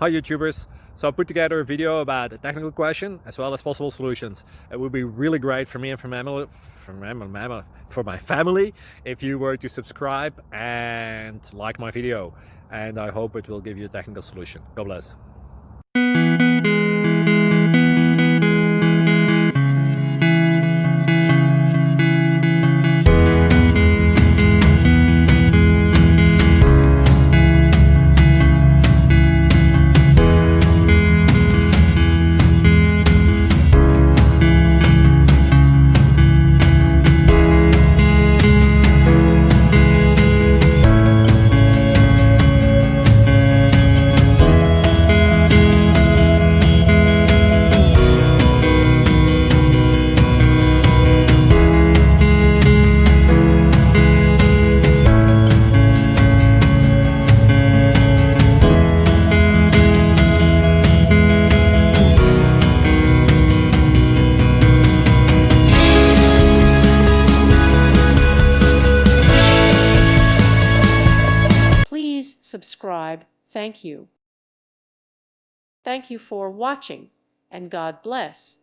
Hi YouTubers! So I put together a video about a technical question as well as possible solutions. It would be really great for me and for my family if you were to subscribe and like my video, and I hope it will give you a technical solution. God bless. Please subscribe. Thank you. Thank you for watching, and God bless.